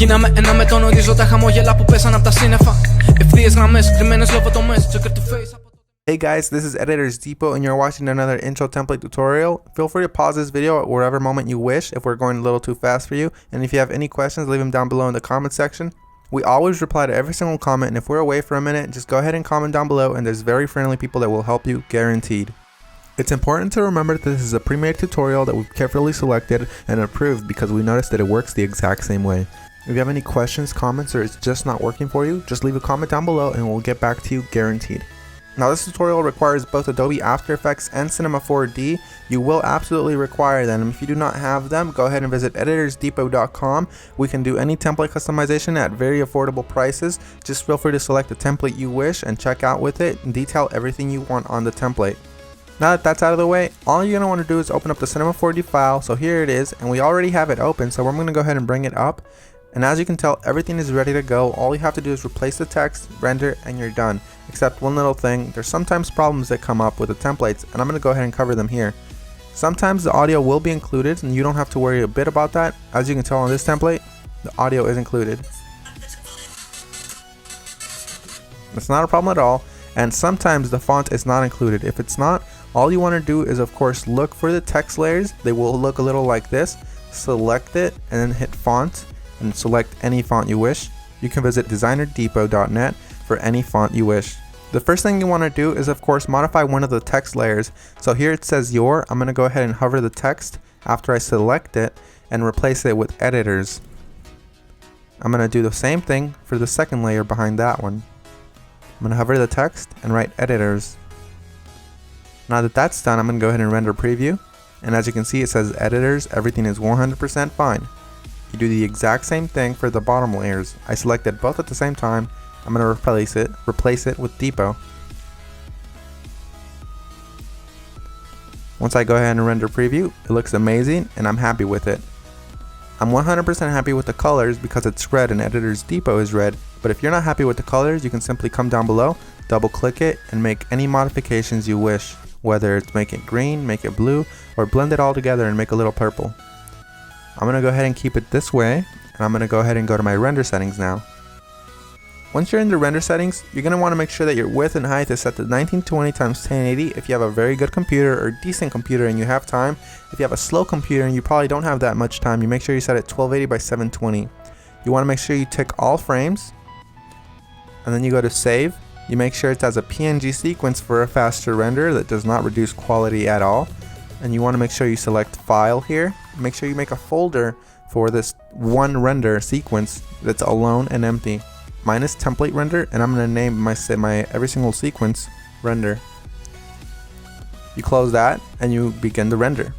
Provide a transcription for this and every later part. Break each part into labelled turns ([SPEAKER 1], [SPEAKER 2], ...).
[SPEAKER 1] Γίναμε ένα με τον ορίζω τα χαμόγελα που πέσαν από τα σύννεφα. Ευθείες γραμμές, κρυμμένες λογοτομές, checker to face.
[SPEAKER 2] Hey guys, this is EditorsDepot and you're watching another intro template tutorial. Feel free to pause this video at whatever moment you wish if we're going a little too fast for you. And if you have any questions, leave them down below in the comment section. We always reply to every single comment, and if we're away for a minute, just go ahead and comment down below and there's very friendly people that will help you, guaranteed. It's important to remember that this is a pre-made tutorial that we've carefully selected and approved because we noticed that it works the exact same way. If you have any questions, comments, or it's just not working for you, just leave a comment down below and we'll get back to you, guaranteed. Now this tutorial requires both Adobe After Effects and Cinema 4D. You will absolutely require them. If you do not have them, go ahead and visit EditorsDepot.com. We can do any template customization at very affordable prices. Just feel free to select the template you wish and check out with it and detail everything you want on the template. Now that that's out of the way, all you're going to want to do is open up the Cinema 4D file. So here it is, and we already have it open, so I'm going to go ahead and bring it up. And as you can tell, everything is ready to go. All you have to do is replace the text, render, and you're done. Except one little thing, there's sometimes problems that come up with the templates, and I'm going to go ahead and cover them here. Sometimes the audio will be included, and you don't have to worry a bit about that. As you can tell on this template, the audio is included. It's not a problem at all. And sometimes the font is not included. If it's not, all you want to do is of course look for the text layers. They will look a little like this. Select it and then hit font and select any font you wish. You can visit DesignerDepot.net for any font you wish. The first thing you want to do is of course modify one of the text layers. So here it says your. I'm going to go ahead and hover the text after I select it and replace it with editors. I'm going to do the same thing for the second layer behind that one. I'm going to hover the text and write editors. Now that that's done, I'm going to go ahead and render preview. And as you can see, it says editors, everything is 100% fine. You do the exact same thing for the bottom layers. I selected both at the same time. I'm going to replace it with Depot. Once I go ahead and render preview, it looks amazing and I'm happy with it. I'm 100% happy with the colors because it's red and EditorsDepot is red, but if you're not happy with the colors, you can simply come down below, double click it, and make any modifications you wish, whether it's make it green, make it blue, or blend it all together and make a little purple. I'm going to go ahead and keep it this way, and I'm going to go ahead and go to my render settings now. Once you're in the render settings, you're going to want to make sure that your width and height is set to 1920 x 1080 if you have a very good computer or decent computer and you have time. If you have a slow computer and you probably don't have that much time, you make sure you set it 1280 by 720. You want to make sure you tick all frames, and then you go to save. You make sure it has a PNG sequence for a faster render that does not reduce quality at all. And you want to make sure you select file here. Make sure you make a folder for this one render sequence that's alone and empty. Mine is template render, and I'm going to name my every single sequence render. You close that and you begin the render.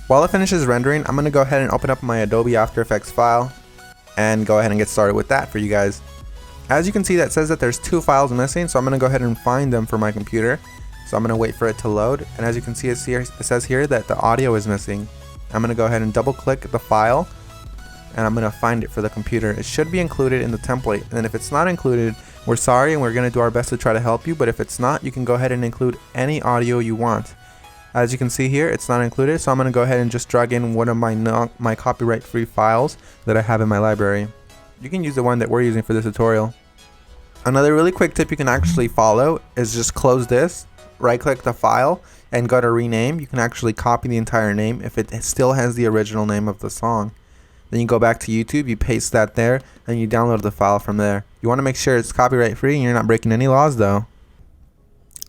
[SPEAKER 2] While it finishes rendering, I'm going to go ahead and open up my Adobe After Effects file and go ahead and get started with that for you guys. As you can see, that says that there's two files missing, so I'm going to go ahead and find them for my computer. So I'm going to wait for it to load, and as you can see, it says here that the audio is missing. I'm going to go ahead and double click the file, and I'm going to find it for the computer. It should be included in the template, and if it's not included, we're sorry and we're going to do our best to try to help you, but if it's not, you can go ahead and include any audio you want. As you can see here, it's not included, so I'm going to go ahead and just drag in one of my copyright free files that I have in my library. You can use the one that we're using for this tutorial. Another really quick tip you can actually follow is just close this, right click the file, and go to rename. You can actually copy the entire name if it still has the original name of the song. Then you go back to YouTube, you paste that there, and you download the file from there. You want to make sure it's copyright free and you're not breaking any laws though.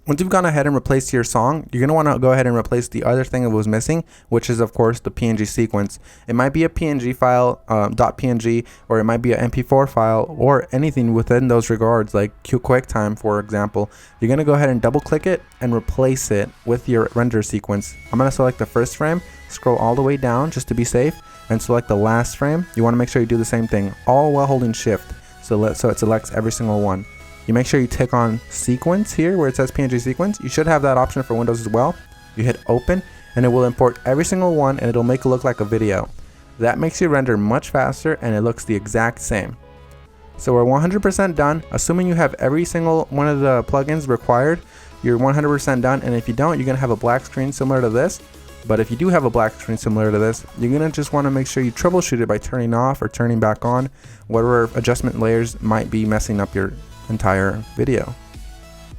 [SPEAKER 2] Once you've gone ahead and replaced your song, you're going to want to go ahead and replace the other thing that was missing, which is of course the PNG sequence. It might be a PNG file, .png, or it might be an MP4 file, or anything within those regards, like QuickTime for example. You're going to go ahead and double click it and replace it with your render sequence. I'm going to select the first frame, scroll all the way down just to be safe, and select the last frame. You want to make sure you do the same thing, all while holding shift, so it selects every single one. You make sure you tick on sequence here where it says PNG sequence. You should have that option for Windows as well. You hit open and it will import every single one and it'll make it look like a video. That makes your render much faster and it looks the exact same. So we're 100% done. Assuming you have every single one of the plugins required, you're 100% done, and if you don't, you're going to have a black screen similar to this. But if you do have a black screen similar to this, you're gonna just want to make sure you troubleshoot it by turning off or turning back on whatever adjustment layers might be messing up your entire video.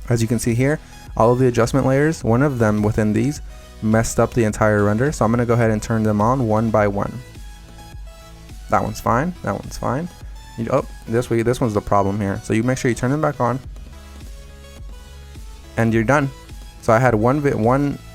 [SPEAKER 2] As you can see here, all of the adjustment layers, one of them within these messed up the entire render, so I'm gonna go ahead and turn them on one by one. That one's fine, that one's fine. This one's the problem here. So you make sure you turn them back on and you're done. So I had one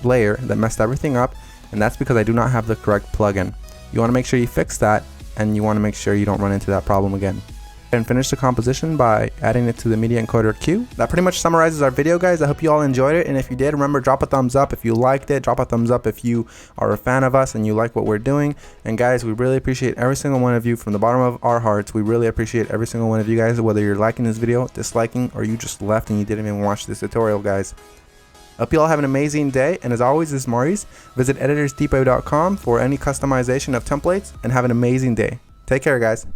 [SPEAKER 2] layer that messed everything up, and that's because I do not have the correct plugin. You want to make sure you fix that, and you want to make sure you don't run into that problem again. And finish the composition by adding it to the media encoder queue. That pretty much summarizes our video, guys. I hope you all enjoyed it, and if you did, remember, drop a thumbs up if you liked it. Drop a thumbs up if you are a fan of us and you like what we're doing. And guys, we really appreciate every single one of you from the bottom of our hearts. We really appreciate every single one of you guys, whether you're liking this video, disliking, or you just left and you didn't even watch this tutorial, guys. Hope you all have an amazing day, and as always, this is Maurice. Visit EditorsDepot.com for any customization of templates, and have an amazing day. Take care, guys.